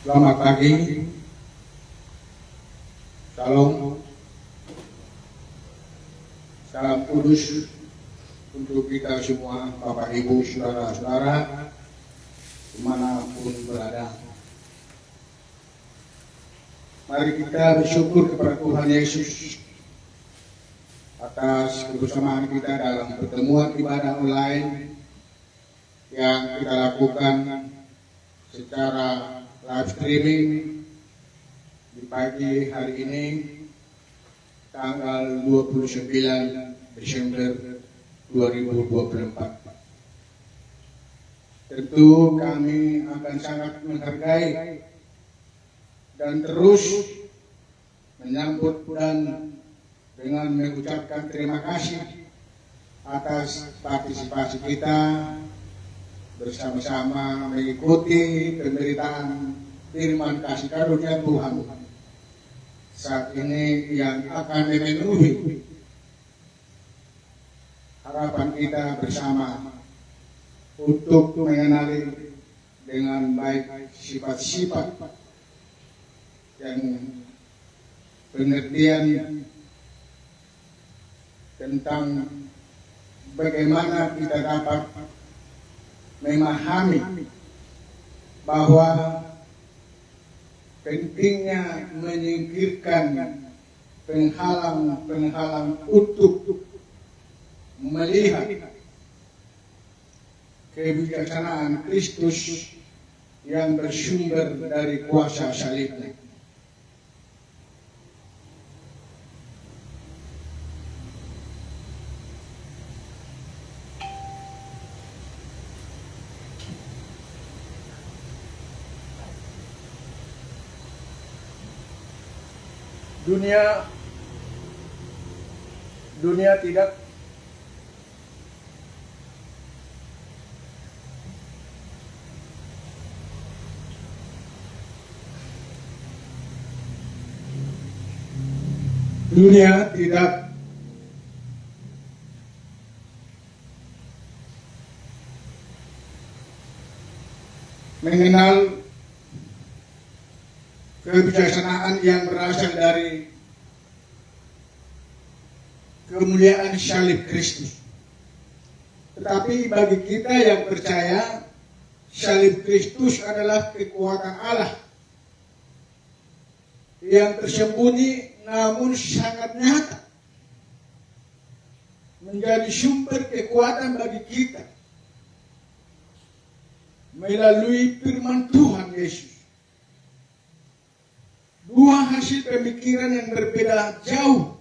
Selamat pagi, Shalom, salam kudus untuk kita semua, Bapak Ibu, saudara-saudara, dimanapun berada. Mari kita bersyukur kepada Tuhan Yesus atas kebersamaan kita dalam pertemuan ibadah online yang kita lakukan secara live streaming di pagi hari ini tanggal 29 Desember 2024. Tentu kami akan sangat menghargai dan terus menyambut dan dengan mengucapkan terima kasih atas partisipasi kita bersama-sama mengikuti pemberitaan firman kasih karunia Tuhan saat ini yang akan memenuhi harapan kita bersama untuk mengenali dengan baik sifat-sifat yang pengertian tentang bagaimana kita dapat memahami bahwa pentingnya menyingkirkan penghalang-penghalang untuk melihat kebijaksanaan Kristus yang bersumber dari kuasa salibnya. Dunia tidak mengenal kebijaksanaan yang berasal dari kemuliaan salib Kristus. Tetapi bagi kita yang percaya, salib Kristus adalah kekuatan Allah yang tersembunyi namun sangat nyata, menjadi sumber kekuatan bagi kita melalui firman Tuhan Yesus. Dua hasil pemikiran yang berbeda jauh,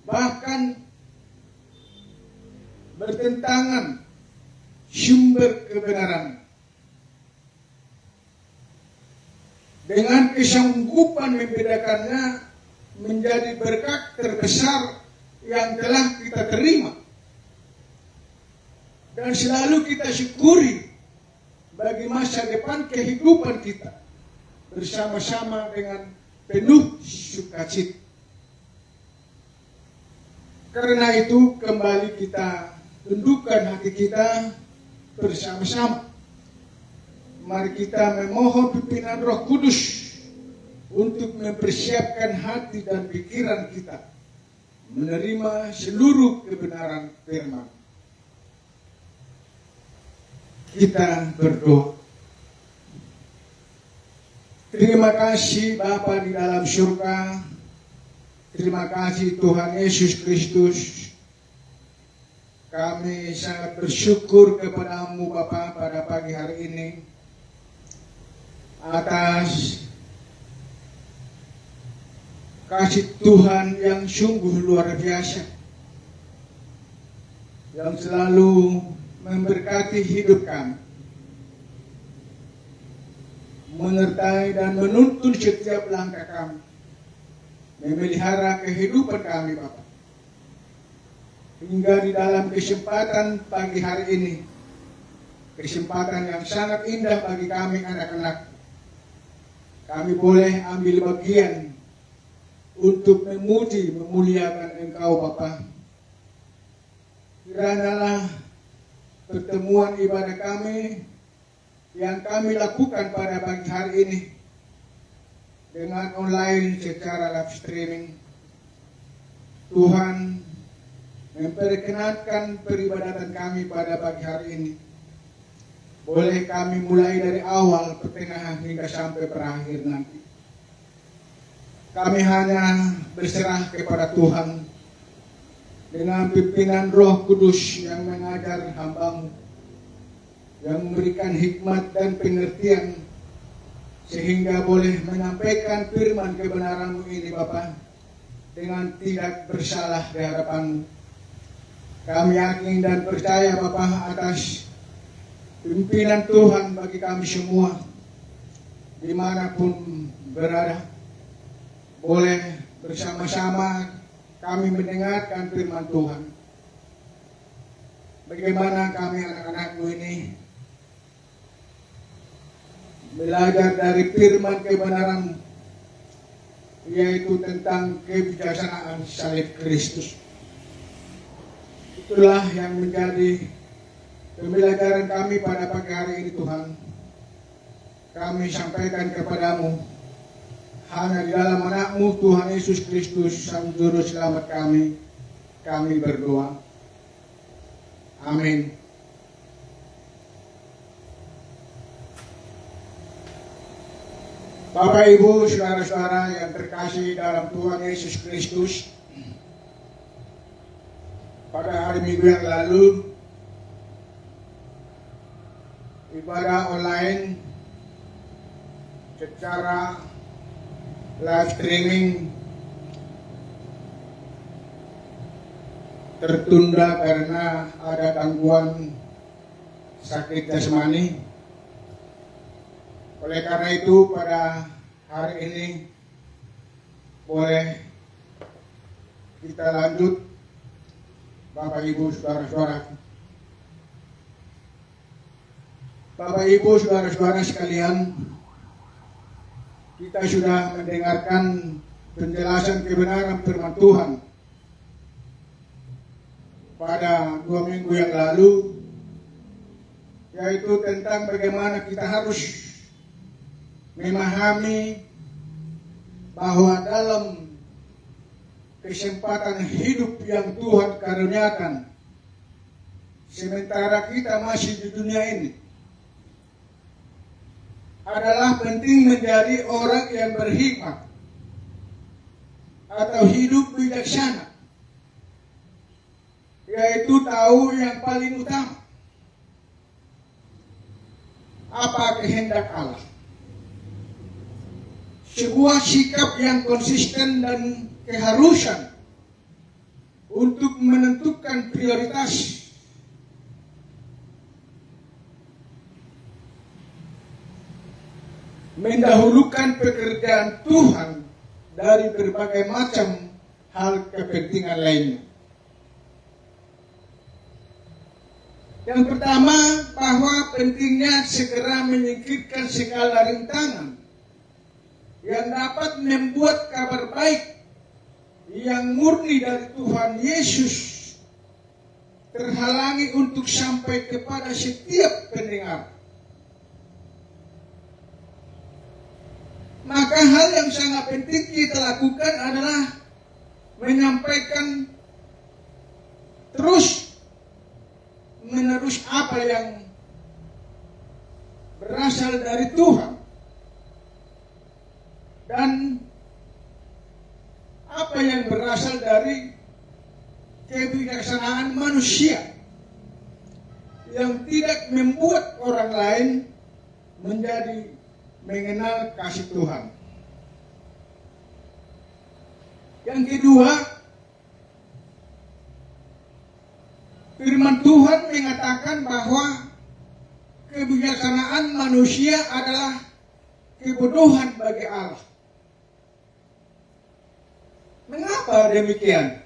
bahkan bertentangan sumber kebenaran. Dengan kesanggupan membedakannya menjadi berkat terbesar yang telah kita terima. Dan selalu kita syukuri bagi masa depan kehidupan kita bersama-sama dengan penuh sukacita. Karena itu kembali kita tundukkan hati kita bersama-sama. Mari kita memohon pimpinan Roh Kudus untuk mempersiapkan hati dan pikiran kita menerima seluruh kebenaran firman. Kita berdoa. Terima kasih Bapa di dalam surga. Terima kasih Tuhan Yesus Kristus. Kami sangat bersyukur kepada-Mu Bapa pada pagi hari ini atas kasih Tuhan yang sungguh luar biasa, yang selalu memberkati hidup kami, menyertai dan menuntun setiap langkah kami, memelihara kehidupan kami Bapak. Hingga di dalam kesempatan pagi hari ini, kesempatan yang sangat indah bagi kami anak-anak, kami boleh ambil bagian untuk memuji, memuliakan Engkau Bapa. Kiranyalah pertemuan ibadah kami yang kami lakukan pada pagi hari ini dengan online secara live streaming. Tuhan memperkenankan peribadatan kami pada pagi hari ini. Boleh kami mulai dari awal, pertengahan hingga sampai berakhir nanti. Kami hanya berserah kepada Tuhan dengan pimpinan Roh Kudus yang mengajar hamba-Mu, yang memberikan hikmat dan pengertian sehingga boleh menyampaikan firman kebenaran-Mu ini Bapa dengan tidak bersalah di hadapan-Mu. Kami yakin dan percaya Bapa atas pimpinan Tuhan bagi kami semua dimanapun berada. Boleh bersama-sama kami mendengarkan firman Tuhan. Bagaimana kami anak-anak-Mu ini belajar dari firman kebenaran, yaitu tentang kebijaksanaan salib Kristus. Itulah yang menjadi pembelajaran kami pada pagi hari ini Tuhan. Kami sampaikan kepadamu hanya di dalam anak-Mu Tuhan Yesus Kristus, Sang Juru Selamat kami berdoa. Amin. Bapak, Ibu, saudara-saudara yang terkasih dalam Tuhan Yesus Kristus, pada hari Minggu yang lalu, ibadah online secara live streaming tertunda karena ada gangguan sakit jasmani. Oleh karena itu pada hari ini boleh kita lanjut, Bapak Ibu saudara-saudara. Bapak Ibu saudara-saudara sekalian, kita sudah mendengarkan penjelasan kebenaran firman Tuhan pada 2 minggu yang lalu, yaitu tentang bagaimana kita harus memahami bahwa dalam kesempatan hidup yang Tuhan karuniakan sementara kita masih di dunia ini, adalah penting menjadi orang yang berhikmat atau hidup bijaksana, yaitu tahu yang paling utama apa kehendak Allah. Sebuah sikap yang konsisten dan keharusan untuk menentukan prioritas mendahulukan pekerjaan Tuhan dari berbagai macam hal kepentingan lainnya. Yang pertama, bahwa pentingnya segera menyingkirkan segala rintangan yang dapat membuat kabar baik yang murni dari Tuhan Yesus terhalangi untuk sampai kepada setiap pendengar. Maka hal yang sangat penting kita lakukan adalah menyampaikan terus menerus apa yang berasal dari Tuhan dan apa yang berasal dari kebijaksanaan manusia yang tidak membuat orang lain menjadi mengenal kasih Tuhan. Yang kedua, firman Tuhan mengatakan bahwa kebijaksanaan manusia adalah kebodohan bagi Allah. Mengapa demikian?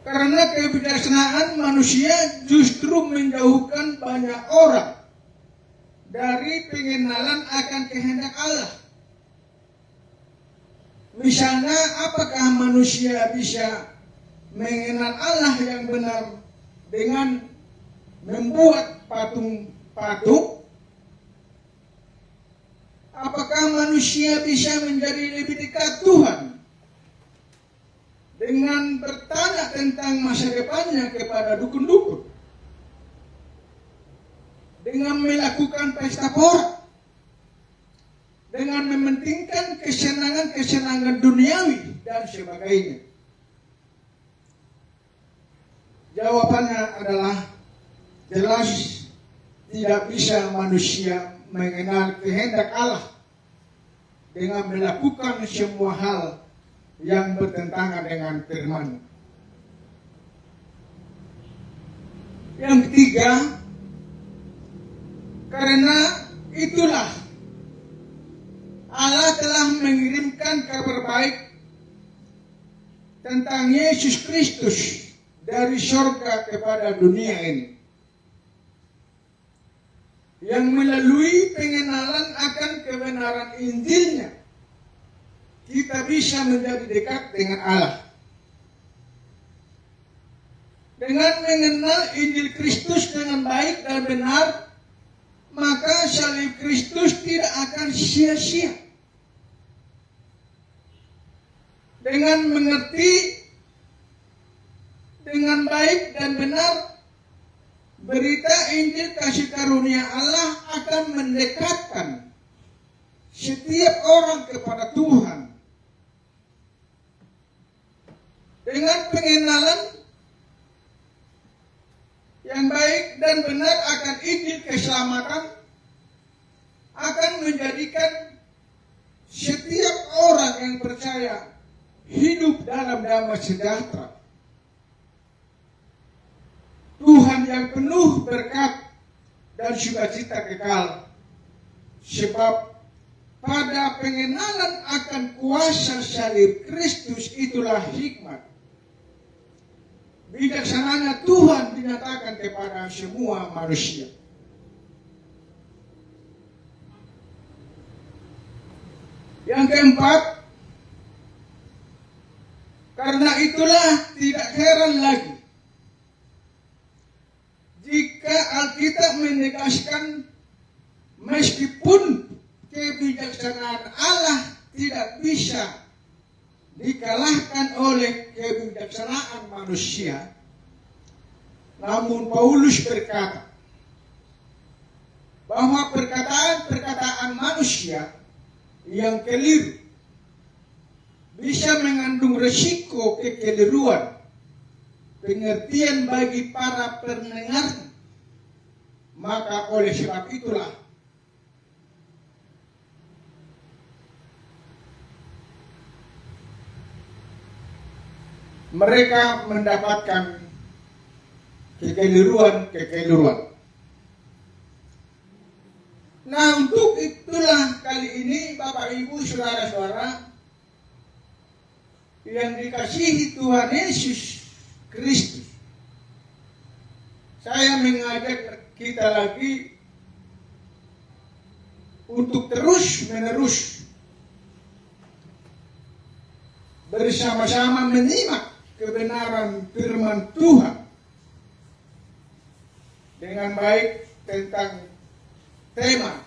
Karena kebijaksanaan manusia justru menjauhkan banyak orang dari pengenalan akan kehendak Allah. Misalnya, apakah manusia bisa mengenal Allah yang benar dengan membuat patung-patung maka manusia bisa menjadi lebih dekat Tuhan dengan bertanya tentang masa depannya kepada dukun-dukun, dengan melakukan pesta pora, dengan mementingkan kesenangan-kesenangan duniawi dan sebagainya. Jawabannya adalah jelas tidak bisa manusia mengenal kehendak Allah dengan melakukan semua hal yang bertentangan dengan firman. Yang ketiga, karena itulah Allah telah mengirimkan kabar baik tentang Yesus Kristus dari surga kepada dunia ini, yang melalui pengenalan akan kebenaran Injilnya kita bisa menjadi dekat dengan Allah. Dengan mengenal Injil Kristus dengan baik dan benar, maka salib Kristus tidak akan sia-sia. Dengan mengerti dengan baik dan benar berita Injil kasih karunia Allah akan mendekatkan setiap orang kepada Tuhan. Dengan pengenalan yang baik dan benar akan Injil keselamatan akan menjadikan setiap orang yang percaya hidup dalam damai sejahtera. Tuhan yang penuh berkat dan sukacita kekal, sebab pada pengenalan akan kuasa salib Kristus itulah hikmat bijaksananya Tuhan dinyatakan kepada semua manusia. Yang keempat, karena itulah tidak heran lagi jika Alkitab menegaskan meskipun kebijaksanaan Allah tidak bisa dikalahkan oleh kebijaksanaan manusia, namun Paulus berkata bahwa perkataan-perkataan manusia yang keliru bisa mengandung resiko kekeliruan pengertian bagi para pendengar. Maka oleh sebab itulah mereka mendapatkan kekeliruan. Nah, untuk itulah kali ini Bapak Ibu Saudara-saudara yang dikasihi Tuhan Yesus Kristus, saya mengajak kita lagi untuk terus-menerus bersama-sama menyimak kebenaran firman Tuhan dengan baik tentang tema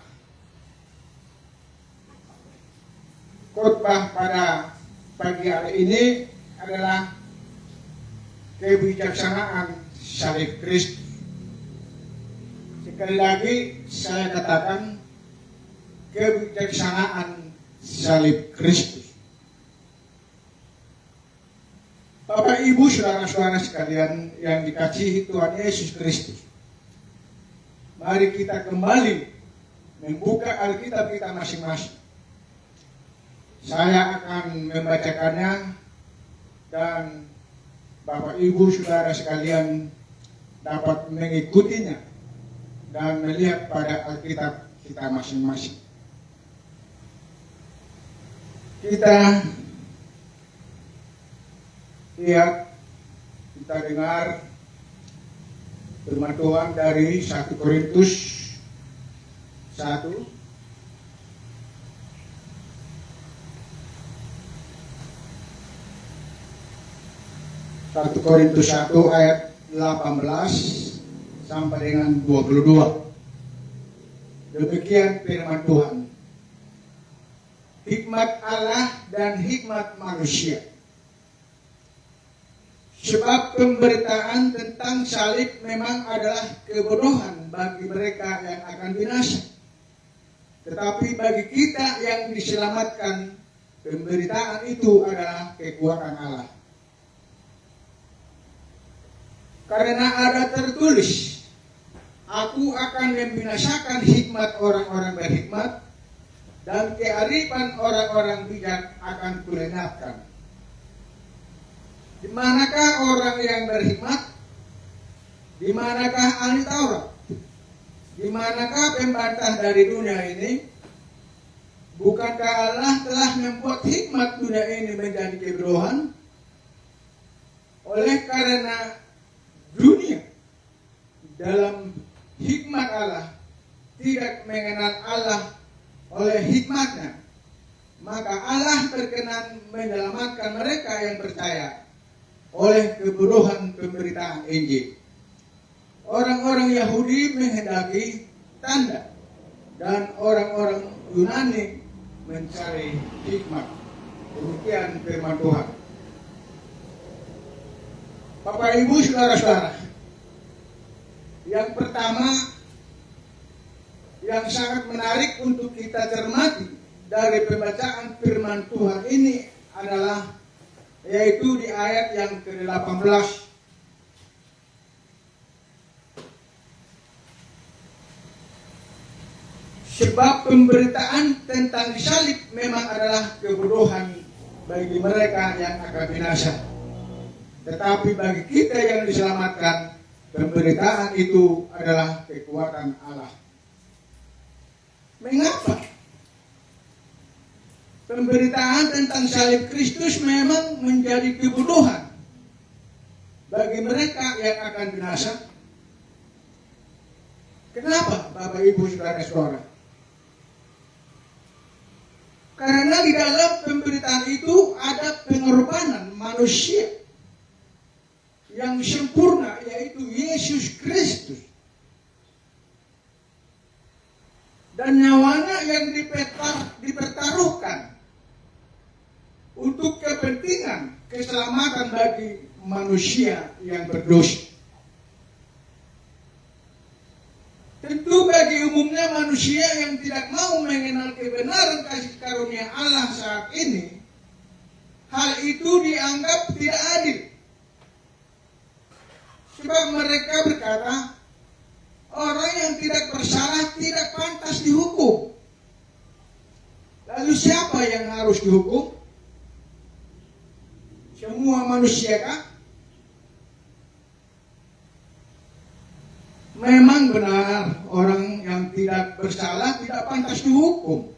khotbah pada pagi hari ini adalah kebijaksanaan salib Kristus. Sekali lagi saya katakan kebijaksanaan salib Kristus. Bapak Ibu Saudara-saudara sekalian yang dikasihi Tuhan Yesus Kristus, mari kita kembali membuka Alkitab kita masing-masing. Saya akan membacakannya dan Bapak Ibu Saudara sekalian dapat mengikutinya dan melihat pada Alkitab kita masing-masing. Kita lihat, kita dengar firman Tuhan dari 1 Korintus 1 ayat 18 sampai dengan 22. Demikian firman Tuhan. hikmat Allah dan hikmat manusia. Sebab pemberitaan tentang salib memang adalah kebodohan bagi mereka yang akan binasa. Tetapi bagi kita yang diselamatkan, pemberitaan itu adalah kekuatan Allah. Karena ada tertulis, aku akan membinasakan hikmat orang-orang berhikmat, dan kearifan orang-orang bijak akan kulenyapkan. Di manakah orang yang berhikmat? Di manakah ahli Taurat? Di manakah pembantah dari dunia ini? Bukankah Allah telah membuat hikmat dunia ini menjadi kebodohan? Oleh karena dunia dalam hikmat Allah tidak mengenal Allah oleh hikmatnya, maka Allah berkenan menyelamatkan mereka yang percaya oleh kebodohan pemberitaan Injil. Orang-orang Yahudi menghendaki tanda, dan orang-orang Yunani mencari hikmat. Demikian firman Tuhan. Bapak Ibu saudara-saudara, yang pertama yang sangat menarik untuk kita cermati dari pembacaan firman Tuhan ini adalah yaitu di ayat yang ke-18. Sebab pemberitaan tentang salib memang adalah kebodohan bagi mereka yang akan binasa. Tetapi bagi kita yang diselamatkan, pemberitaan itu adalah kekuatan Allah. Mengapa? Pemberitaan tentang salib Kristus memang menjadi kebodohan bagi mereka yang akan binasa. Kenapa, Bapak Ibu saudara-saudara? Karena di dalam pemberitaan itu ada pengorbanan manusia yang sempurna, yaitu Yesus Kristus. Dan nyawanya yang dipertaruhkan untuk kepentingan keselamatan bagi manusia yang berdosa. Tentu bagi umumnya manusia yang tidak mau mengenal kebenaran kasih karunia Allah saat ini, hal itu dianggap tidak adil. Sebab mereka berkata, orang yang tidak bersalah tidak pantas dihukum. Lalu siapa yang harus dihukum? Semua manusia kah? Memang benar orang yang tidak bersalah tidak pantas dihukum.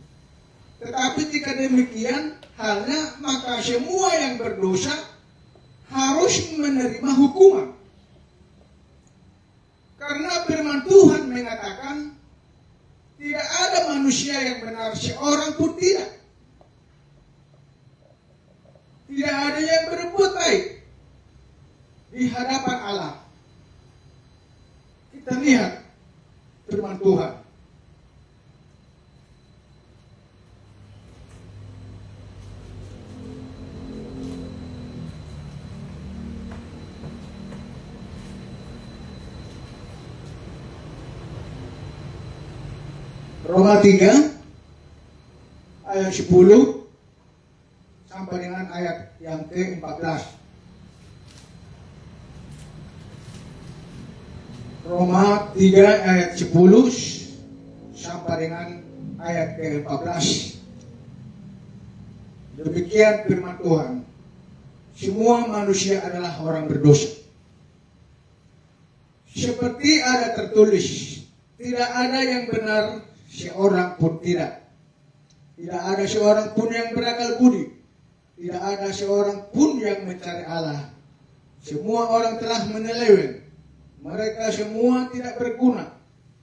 Tetapi jika demikian halnya, maka semua yang berdosa harus menerima hukuman. Karena firman Tuhan mengatakan tidak ada manusia yang benar, seorang pun tidak. Tidak ada yang berbuat baik di hadapan Allah. Kita lihat firman Tuhan. Roma 3 ayat 10 sampai dengan ayat yang ke-14. Roma 3 ayat 10 sampai dengan ayat ke-14. Demikian firman Tuhan. Semua manusia adalah orang berdosa. Seperti ada tertulis, tidak ada yang benar, seorang pun tidak. Tidak ada seorang pun yang berakal budi. Tidak ada seorang pun yang mencari Allah. Semua orang telah menyeleweng. Mereka semua tidak berguna.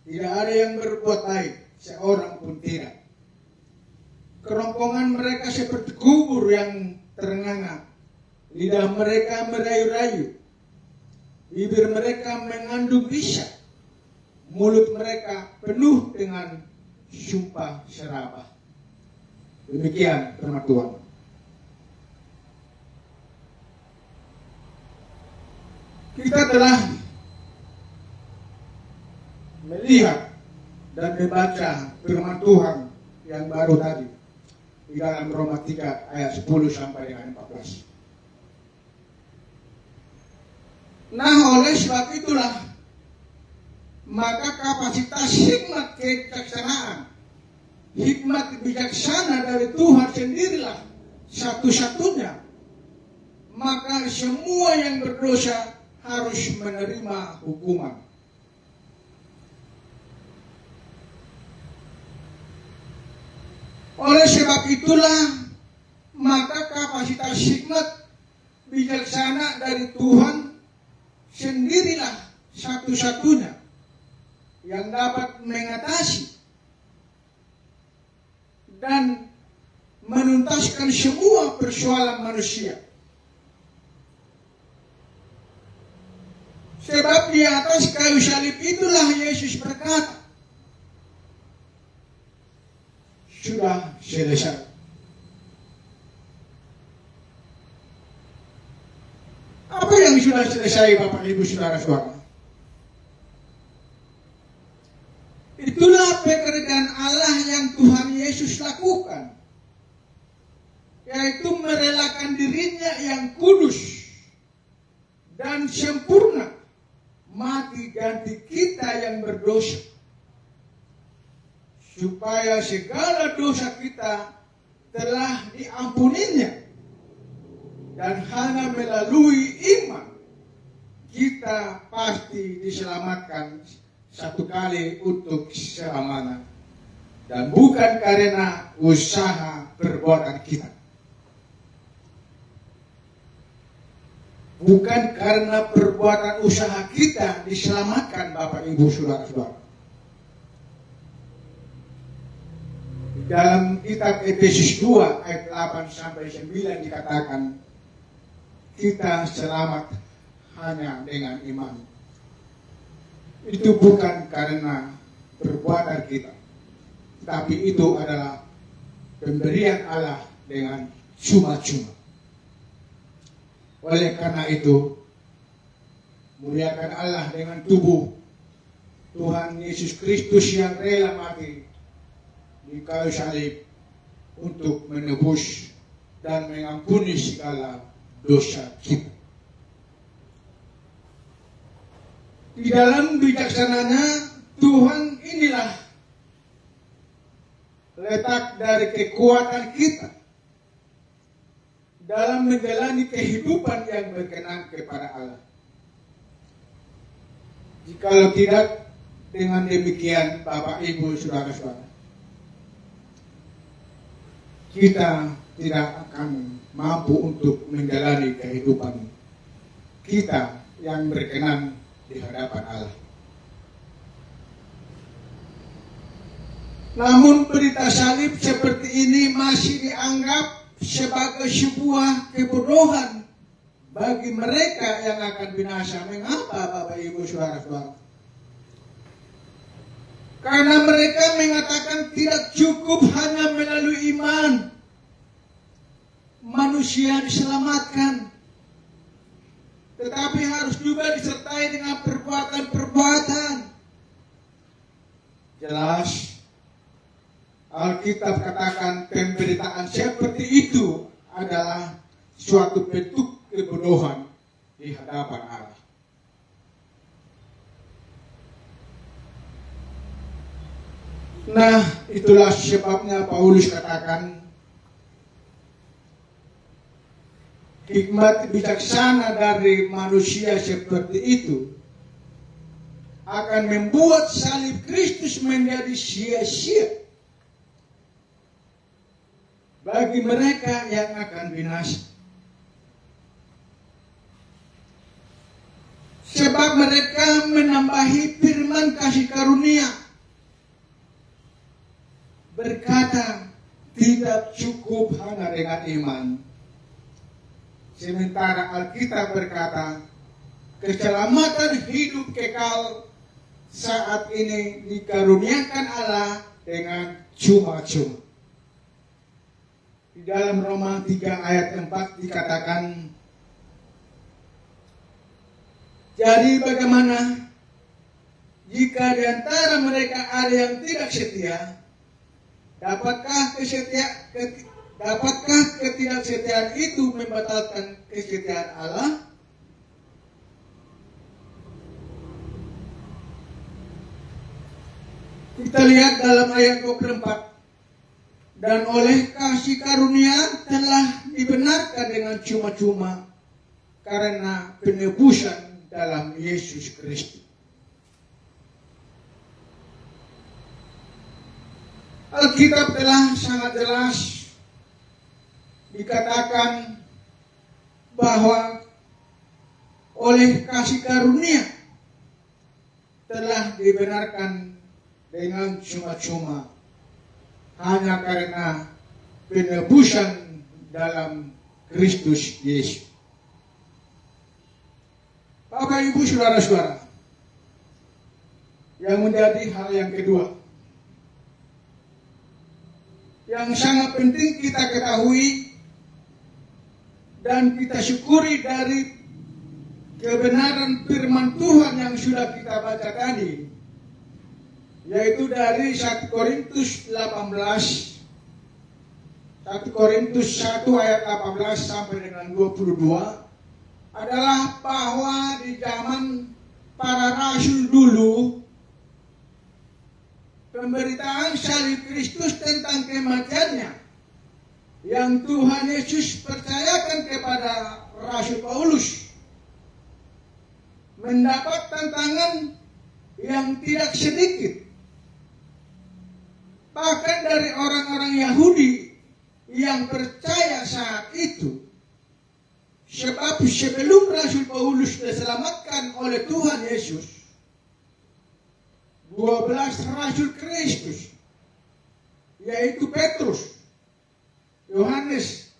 Tidak ada yang berbuat baik, seorang pun tidak. Kerongkongan mereka seperti kubur yang terenganga. Lidah mereka merayu-rayu. Bibir mereka mengandung bisa. Mulut mereka penuh dengan sumpah serapah. Demikian firman Tuhan. Kita telah melihat dan membaca firman Tuhan yang baru tadi di dalam Roma 3 ayat 10 sampai dengan 14. Nah, oleh sebab itulah maka kapasitas hikmat kebijaksanaan, hikmat bijaksana dari Tuhan sendirilah satu-satunya. Maka semua yang berdosa harus menerima hukuman. Oleh sebab itulah maka kapasitas hikmat bijaksana dari Tuhan sendirilah satu-satunya yang dapat mengatasi dan menuntaskan semua persoalan manusia. Sebab di atas kayu salib itulah Yesus berkata, sudah selesai. Apa yang sudah selesai, Bapak Ibu Saudara-saudara? Itulah pekerjaan Allah yang Tuhan Yesus lakukan, yaitu merelakan dirinya yang kudus dan sempurna mati ganti kita yang berdosa, supaya segala dosa kita telah diampuninya, dan hanya melalui iman kita pasti diselamatkan satu kali untuk selamanya, dan bukan karena usaha perbuatan kita, bukan karena perbuatan usaha kita diselamatkan, Bapak Ibu Saudara-saudara. Dalam kitab Efesus 2 ayat 8 sampai 9 dikatakan, kita selamat hanya dengan iman. Itu bukan karena perbuatan kita, tapi itu adalah pemberian Allah dengan cuma-cuma. Oleh karena itu, muliakan Allah dengan tubuh Tuhan Yesus Kristus yang rela mati di kayu salib untuk menebus dan mengampuni segala dosa kita. Di dalam bijaksananya Tuhan inilah letak dari kekuatan kita dalam menjalani kehidupan yang berkenan kepada Allah. Jikalau tidak, dengan demikian Bapak Ibu Saudara-saudara, kita tidak akan mampu untuk menjalani kehidupan kita yang berkenan di hadapan Allah. Namun berita salib seperti ini masih dianggap sebagai sebuah kebodohan bagi mereka yang akan binasa. Mengapa, Bapak Ibu Saudara-saudara? Karena mereka mengatakan tidak cukup hanya melalui iman manusia diselamatkan, tetapi harus juga disertai dengan perbuatan-perbuatan. Jelas Alkitab katakan pemberitaan seperti itu adalah suatu bentuk kebodohan di hadapan Allah. Nah, itulah sebabnya Paulus katakan, hikmat bijaksana dari manusia seperti itu akan membuat salib Kristus menjadi sia-sia bagi mereka yang akan binasa. Sebab mereka menambahi firman kasih karunia, berkata tidak cukup hanya dengan iman. Sementara Alkitab berkata keselamatan hidup kekal saat ini dikaruniakan Allah dengan cuma-cuma. Di dalam Roma 3 ayat 4 dikatakan, jadi bagaimana jika di antara mereka ada yang tidak setia, dapatkah ketidaksetiaan itu membatalkan kesetiaan Allah? Kita lihat dalam ayat 24. Dan oleh kasih karunia telah dibenarkan dengan cuma-cuma karena penebusan dalam Yesus Kristus. Alkitab telah sangat jelas dikatakan bahwa oleh kasih karunia telah dibenarkan dengan cuma-cuma hanya karena penebusan dalam Kristus Yesus. Bapak Ibu Saudara-saudara, yang menjadi hal yang kedua yang sangat penting kita ketahui dan kita syukuri dari kebenaran firman Tuhan yang sudah kita baca tadi, yaitu dari 1 Korintus 18, 1 Korintus 1 ayat 18 sampai dengan 22, adalah bahwa di zaman para rasul dulu, pemberitaan salib Kristus tentang kematiannya yang Tuhan Yesus percayakan kepada Rasul Paulus mendapat tantangan yang tidak sedikit, bahkan dari orang-orang Yahudi yang percaya saat itu. Sebab sebelum Rasul Paulus diselamatkan oleh Tuhan Yesus, 12 Rasul Kristus, yaitu Petrus, Yohanes,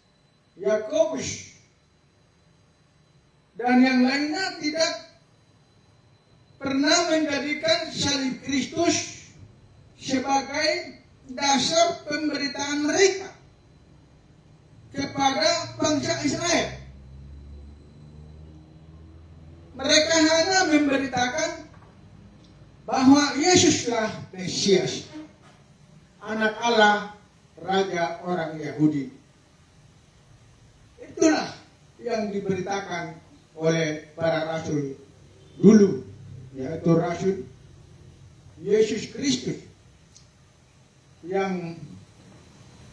Yakobus, dan yang lainnya tidak pernah menjadikan salib Kristus sebagai dasar pemberitaan mereka kepada bangsa Israel. Mereka hanya memberitakan bahwa Yesuslah Mesias, Anak Allah, Raja orang Yahudi. Itulah yang diberitakan oleh para rasul dulu, yaitu Rasul Yesus Kristus, yang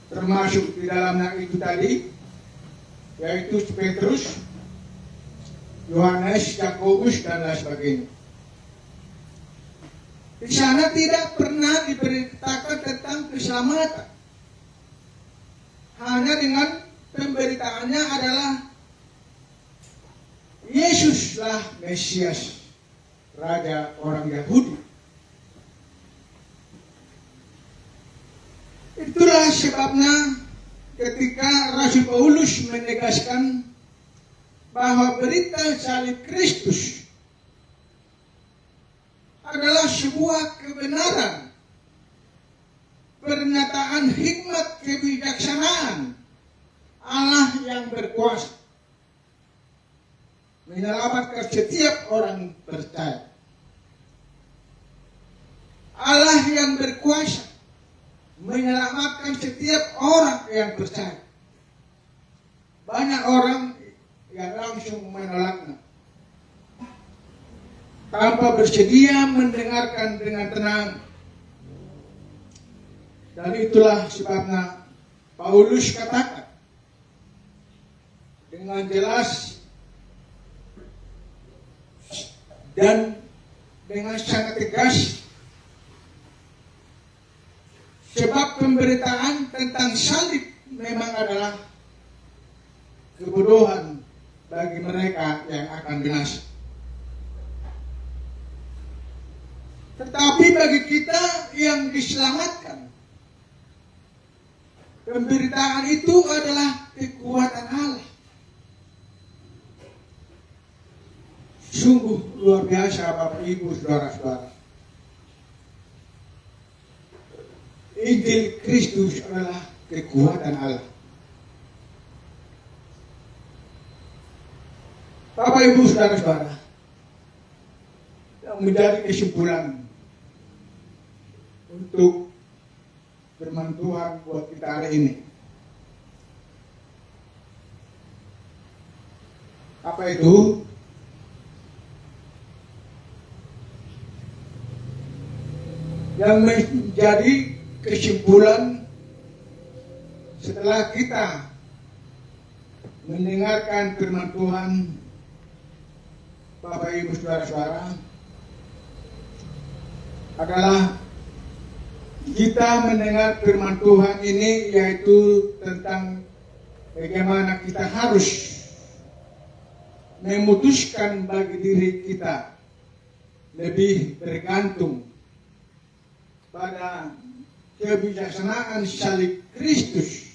termasuk di dalamnya itu tadi, yaitu Petrus, Yohanes, Yakobus, dan lain sebagainya. Di sana tidak pernah diberitakan tentang keselamatan. Hanya dengan pemberitaannya adalah Yesuslah Mesias, Raja orang Yahudi. Itulah sebabnya ketika Rasul Paulus menegaskan bahwa berita salib Kristus adalah sebuah kebenaran, pernyataan hikmat kebijaksanaan Allah yang berkuasa menyelamatkan setiap orang percaya. Allah yang berkuasa menyelamatkan setiap orang yang percaya. Banyak orang yang langsung menolaknya tanpa bersedia mendengarkan dengan tenang. Dan itulah sebabnya Paulus katakan dengan jelas dan dengan sangat tegas, sebab pemberitaan tentang salib memang adalah kebodohan bagi mereka yang akan binasa. Tetapi bagi kita yang diselamatkan, pemberitaan itu adalah kekuatan Allah. Sungguh luar biasa Bapak Ibu Saudara-saudara. Injil Kristus adalah kekuatan Allah. Bapak Ibu Saudara-saudara, yang menjadi kesimpulan untuk firman Tuhan buat kita hari ini. Apa itu? Yang menjadi kesimpulan setelah kita mendengarkan firman Tuhan, Bapak Ibu Saudara-saudara, adalah kita mendengar firman Tuhan ini, yaitu tentang bagaimana kita harus memutuskan bagi diri kita lebih bergantung pada kebijaksanaan salib Kristus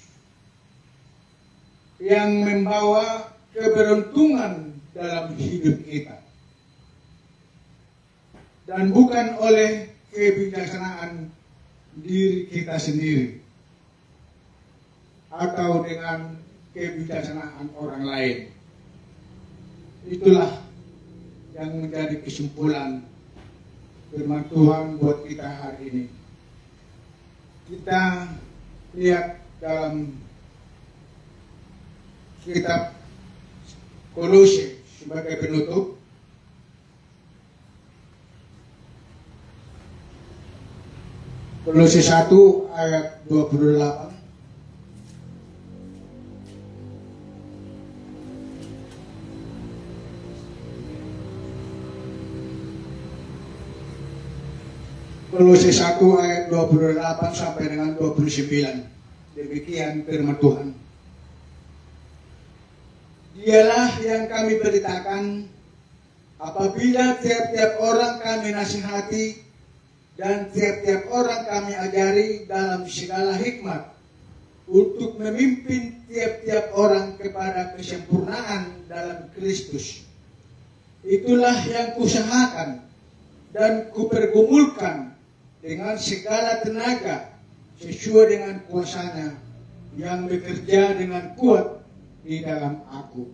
yang membawa keberuntungan dalam hidup kita, dan bukan oleh kebijaksanaan diri kita sendiri atau dengan kebijaksanaan orang lain. Itulah yang menjadi kesimpulan firman Tuhan buat kita hari ini. Kita lihat dalam kitab Kolose sebagai penutup. Kolose 1 ayat 28. Kolose 1 ayat 28 sampai dengan 29. Demikian firman Tuhan. Dialah yang kami beritakan apabila tiap-tiap orang kami nasihati dan tiap-tiap orang kami ajari dalam segala hikmat untuk memimpin tiap-tiap orang kepada kesempurnaan dalam Kristus. Itulah yang kuusahakan dan kupergumulkan dengan segala tenaga sesuai dengan kuasanya yang bekerja dengan kuat di dalam aku.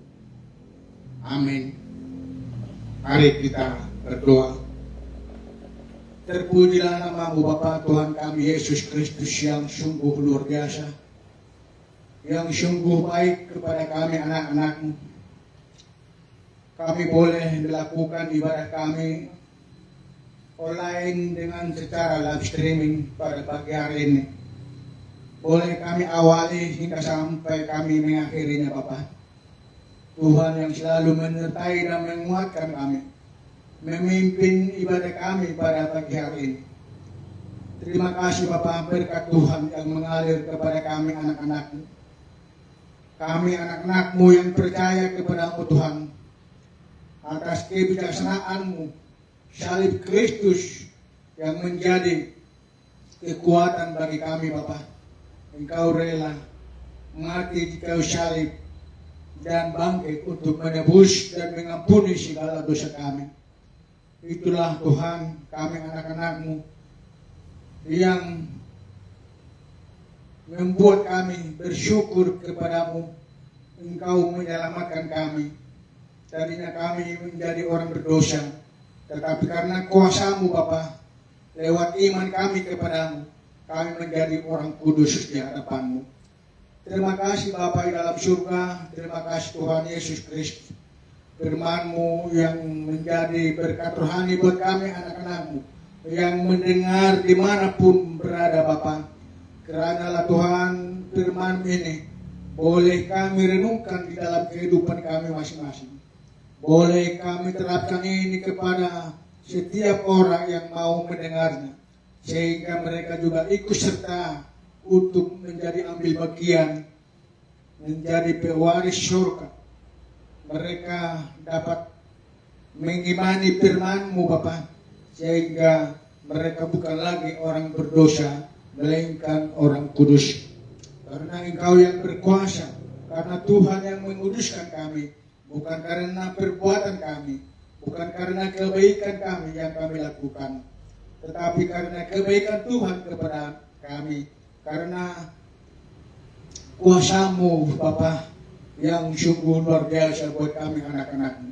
Amin. Mari kita berdoa. Terpujilah nama-Mu Bapa Tuhan kami Yesus Kristus yang sungguh luar biasa, yang sungguh baik kepada kami anak-anak-Mu. Kami boleh melakukan ibadah kami online dengan secara live streaming pada pagi hari ini. Boleh kami awali hingga sampai kami mengakhirinya, Bapa. Tuhan yang selalu menyertai dan menguatkan kami, memimpin ibadah kami pada pagi hari ini. Terima kasih Bapa, berkat Tuhan yang mengalir kepada kami anak-anak-Mu. Kami anak-anak-Mu yang percaya kepada-Mu Tuhan, atas kebijaksanaan-Mu, salib Kristus yang menjadi kekuatan bagi kami Bapa. Engkau rela mati di kayu salib dan bangkit untuk menebus dan mengampuni segala dosa kami. Itulah Tuhan, kami anak-anak-Mu yang membuat kami bersyukur kepada-Mu. Engkau menyelamatkan kami. Tadinya kami menjadi orang berdosa, tetapi karena kuasa-Mu Bapa, lewat iman kami kepada-Mu, kami menjadi orang kudus di hadapan-Mu. Terima kasih Bapa di dalam surga. Terima kasih Tuhan Yesus Kristus, firman-Mu yang menjadi berkat rohani buat kami anak-anak-Mu yang mendengar dimanapun berada Bapa. Kerana Tuhan, firman ini boleh kami renungkan di dalam kehidupan kami masing-masing. Boleh kami terapkan ini kepada setiap orang yang mau mendengarnya, sehingga mereka juga ikut serta untuk menjadi ambil bagian, menjadi pewaris surga. Mereka dapat mengimani firman-Mu Bapa, sehingga mereka bukan lagi orang berdosa, melainkan orang kudus. Karena Engkau yang berkuasa, karena Tuhan yang menguduskan kami, bukan karena perbuatan kami, bukan karena kebaikan kami yang kami lakukan, tetapi karena kebaikan Tuhan kepada kami, karena kuasa-Mu Bapa yang sungguh luar biasa buat kami anak-anak-Mu.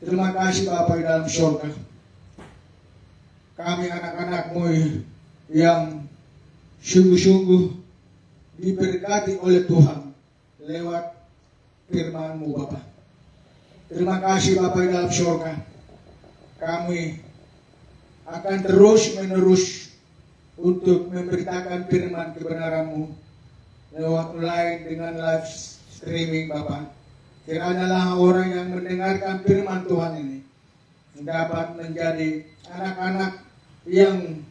Terima kasih Bapa di dalam surga. Kami anak-anak-Mu yang sungguh-sungguh diberkati oleh Tuhan lewat firman-Mu Bapa. Terima kasih Bapa di dalam surga. Kami akan terus-menerus untuk memberitakan firman kebenaran-Mu lewat online dengan live streaming Bapa. Kiranya orang yang mendengarkan firman Tuhan ini dapat menjadi anak-anak yang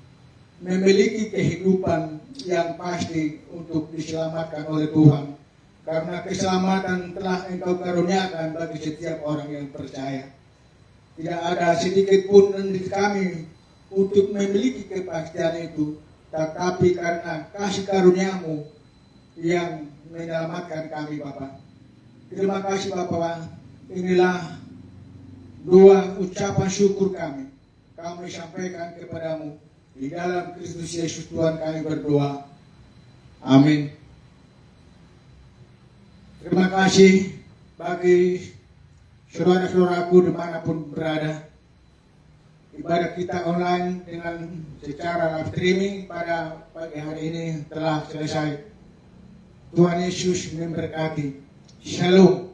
memiliki kehidupan yang pasti untuk diselamatkan oleh Tuhan. Karena keselamatan telah Engkau karuniakan bagi setiap orang yang percaya. Tidak ada sedikit pun dari kami untuk memiliki kepastian itu, tetapi karena kasih karunia-Mu yang menyelamatkan kami Bapa. Terima kasih Bapa. Inilah doa ucapan syukur kami. Kami sampaikan kepadamu di dalam Kristus Yesus Tuhan kami berdoa. Amin. Terima kasih bagi saudara-saudaraku dimanapun berada. Ibadah kita online dengan secara live streaming pada pagi hari ini telah selesai. Tuhan Yesus memberkati. Shalom.